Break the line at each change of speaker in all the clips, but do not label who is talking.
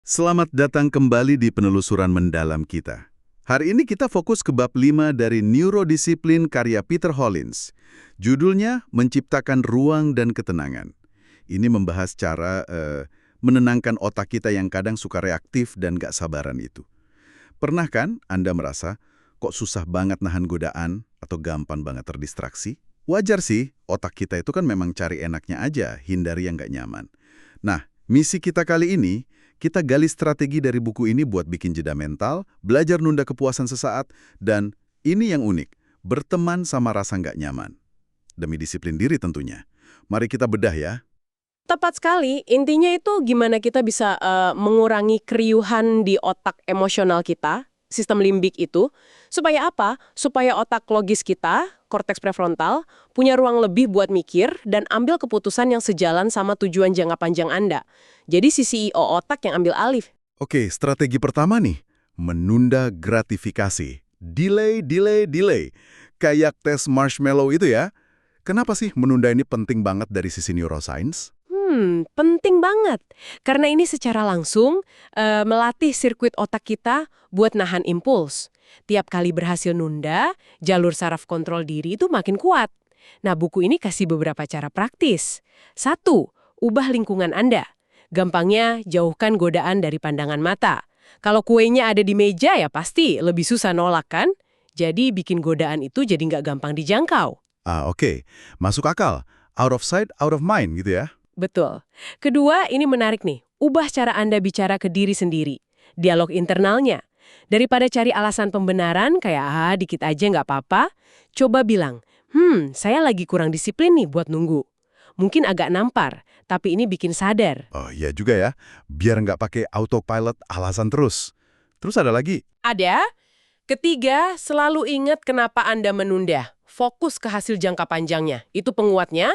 Selamat datang kembali di penelusuran mendalam kita. Hari ini kita fokus ke bab 5 dari Neurodisiplin karya Peter Hollins. Judulnya Menciptakan Ruang dan Ketenangan. Ini membahas cara menenangkan otak kita yang kadang suka reaktif dan gak sabaran itu. Pernah kan Anda merasa, kok susah banget nahan godaan atau gampang banget terdistraksi? Wajar sih, otak kita itu kan memang cari enaknya aja, hindari yang gak nyaman. Nah, misi kita kali ini, kita gali strategi dari buku ini buat bikin jeda mental, belajar nunda kepuasan sesaat, dan ini yang unik, berteman sama rasa nggak nyaman. Demi disiplin diri tentunya. Mari kita bedah ya.
Tepat sekali, intinya itu gimana kita bisa mengurangi keriuhan di otak emosional kita, sistem limbik itu, supaya apa? Supaya otak logis kita, korteks prefrontal, punya ruang lebih buat mikir dan ambil keputusan yang sejalan sama tujuan jangka panjang Anda. Jadi si CEO otak yang ambil alih.
Oke, strategi pertama nih, menunda gratifikasi. Delay, delay, delay. Kayak tes marshmallow itu ya. Kenapa sih menunda ini penting banget dari sisi neuroscience?
Penting banget. Karena ini secara langsung melatih sirkuit otak kita buat nahan impuls. Tiap kali berhasil nunda, jalur saraf kontrol diri itu makin kuat. Nah, buku ini kasih beberapa cara praktis. 1. Ubah lingkungan Anda. Gampangnya, jauhkan godaan dari pandangan mata. Kalau kuenya ada di meja ya pasti lebih susah nolak kan? Jadi bikin godaan itu jadi nggak gampang dijangkau.
Oke. Masuk akal. Out of sight, out of mind gitu ya.
Betul. Kedua, ini menarik nih. Ubah cara Anda bicara ke diri sendiri. Dialog internalnya. Daripada cari alasan pembenaran, kayak dikit aja nggak apa-apa, coba bilang, saya lagi kurang disiplin nih buat nunggu. Mungkin agak nampar, tapi ini bikin sadar.
Oh iya juga ya. Biar nggak pakai autopilot alasan terus. Terus ada lagi.
Ada. Ketiga, selalu ingat kenapa Anda menunda. Fokus ke hasil jangka panjangnya. Itu penguatnya.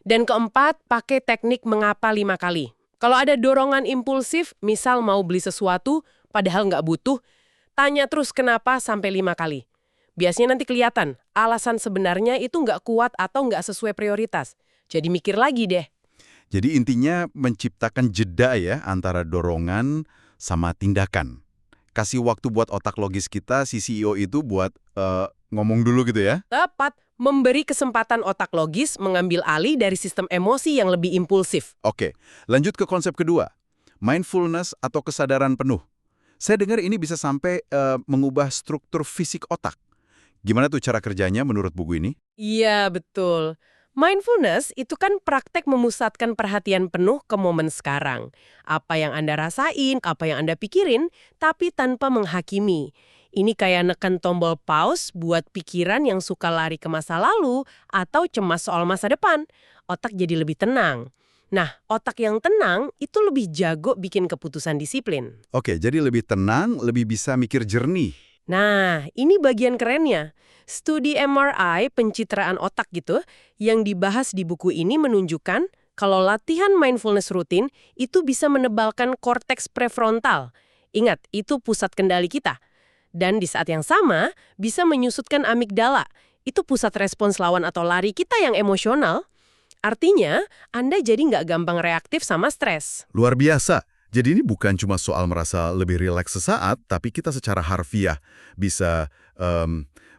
Dan keempat, pakai teknik mengapa 5 kali. Kalau ada dorongan impulsif, misal mau beli sesuatu, padahal nggak butuh, tanya terus kenapa sampai 5 kali. Biasanya nanti kelihatan, alasan sebenarnya itu nggak kuat atau nggak sesuai prioritas. Jadi mikir lagi deh.
Jadi intinya menciptakan jeda ya antara dorongan sama tindakan. Kasih waktu buat otak logis kita, si CEO itu buat ngomong dulu gitu ya.
Tepat, memberi kesempatan otak logis mengambil alih dari sistem emosi yang lebih impulsif.
Oke, lanjut ke konsep kedua. Mindfulness atau kesadaran penuh. Saya dengar ini bisa sampai mengubah struktur fisik otak. Gimana tuh cara kerjanya menurut buku ini?
Iya, betul. Mindfulness itu kan praktek memusatkan perhatian penuh ke momen sekarang. Apa yang Anda rasain, apa yang Anda pikirin, tapi tanpa menghakimi. Ini kayak neken tombol pause buat pikiran yang suka lari ke masa lalu atau cemas soal masa depan. Otak jadi lebih tenang. Nah, otak yang tenang itu lebih jago bikin keputusan disiplin.
Oke, jadi lebih tenang, lebih bisa mikir jernih.
Nah, ini bagian kerennya. Studi MRI pencitraan otak gitu yang dibahas di buku ini menunjukkan kalau latihan mindfulness rutin itu bisa menebalkan korteks prefrontal. Ingat, itu pusat kendali kita. Dan di saat yang sama, bisa menyusutkan amigdala. Itu pusat respons lawan atau lari kita yang emosional. Artinya, Anda jadi nggak gampang reaktif sama stres.
Luar biasa. Jadi ini bukan cuma soal merasa lebih rileks sesaat, tapi kita secara harfiah bisa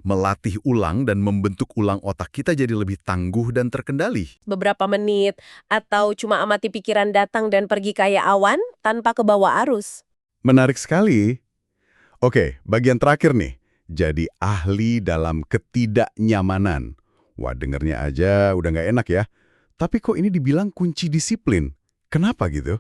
melatih ulang dan membentuk ulang otak kita jadi lebih tangguh dan terkendali.
Beberapa menit, atau cuma amati pikiran datang dan pergi kayak awan tanpa kebawa arus.
Menarik sekali. Oke, bagian terakhir nih. Jadi ahli dalam ketidaknyamanan. Wah, dengernya aja udah nggak enak ya. Tapi kok ini dibilang kunci disiplin? Kenapa gitu?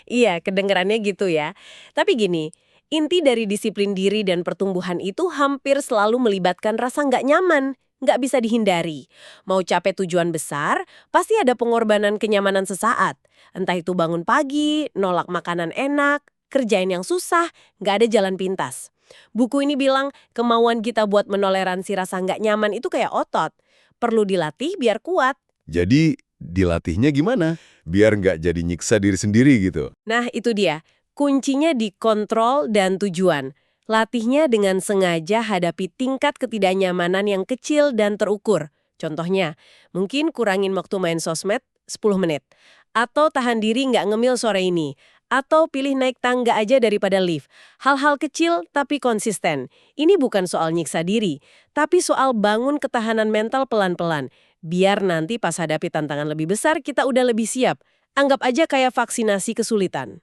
Iya, kedengarannya gitu ya. Tapi gini, inti dari disiplin diri dan pertumbuhan itu hampir selalu melibatkan rasa nggak nyaman, nggak bisa dihindari. Mau capai tujuan besar, pasti ada pengorbanan kenyamanan sesaat. Entah itu bangun pagi, nolak makanan enak, kerjain yang susah, nggak ada jalan pintas. Buku ini bilang kemauan kita buat menoleransi rasa nggak nyaman itu kayak otot. Perlu dilatih biar kuat.
Jadi dilatihnya gimana? Biar nggak jadi nyiksa diri sendiri gitu.
Nah, itu dia. Kuncinya di kontrol dan tujuan. Latihnya dengan sengaja hadapi tingkat ketidaknyamanan yang kecil dan terukur. Contohnya, mungkin kurangin waktu main sosmed 10 menit. Atau tahan diri nggak ngemil sore ini. Atau pilih naik tangga aja daripada lift. Hal-hal kecil tapi konsisten. Ini bukan soal nyiksa diri, tapi soal bangun ketahanan mental pelan-pelan. Biar nanti pas hadapi tantangan lebih besar, kita udah lebih siap. Anggap aja kayak vaksinasi kesulitan.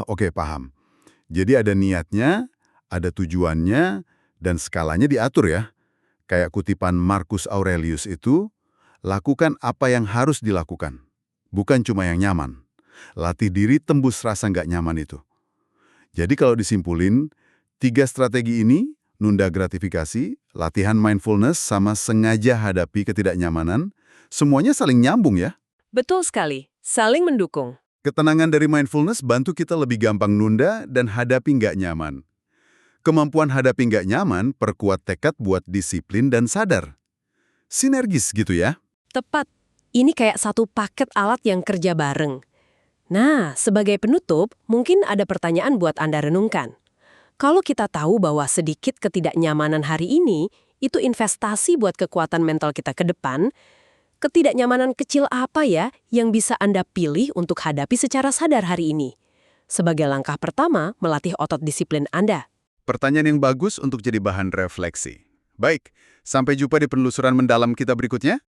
Oke, paham. Jadi ada niatnya, ada tujuannya, dan skalanya diatur ya. Kayak kutipan Marcus Aurelius itu, lakukan apa yang harus dilakukan. Bukan cuma yang nyaman. Latih diri tembus rasa nggak nyaman itu. Jadi kalau disimpulin, 3 strategi ini, nunda gratifikasi, latihan mindfulness, sama sengaja hadapi ketidaknyamanan, semuanya saling nyambung ya.
Betul sekali, saling mendukung.
Ketenangan dari mindfulness bantu kita lebih gampang nunda dan hadapi nggak nyaman. Kemampuan hadapi nggak nyaman perkuat tekad buat disiplin dan sadar. Sinergis gitu ya.
Tepat, ini kayak satu paket alat yang kerja bareng. Nah, sebagai penutup, mungkin ada pertanyaan buat Anda renungkan. Kalau kita tahu bahwa sedikit ketidaknyamanan hari ini, itu investasi buat kekuatan mental kita ke depan, ketidaknyamanan kecil apa ya yang bisa Anda pilih untuk hadapi secara sadar hari ini? Sebagai langkah pertama, melatih otot disiplin Anda.
Pertanyaan yang bagus untuk jadi bahan refleksi. Baik, sampai jumpa di penelusuran mendalam kita berikutnya.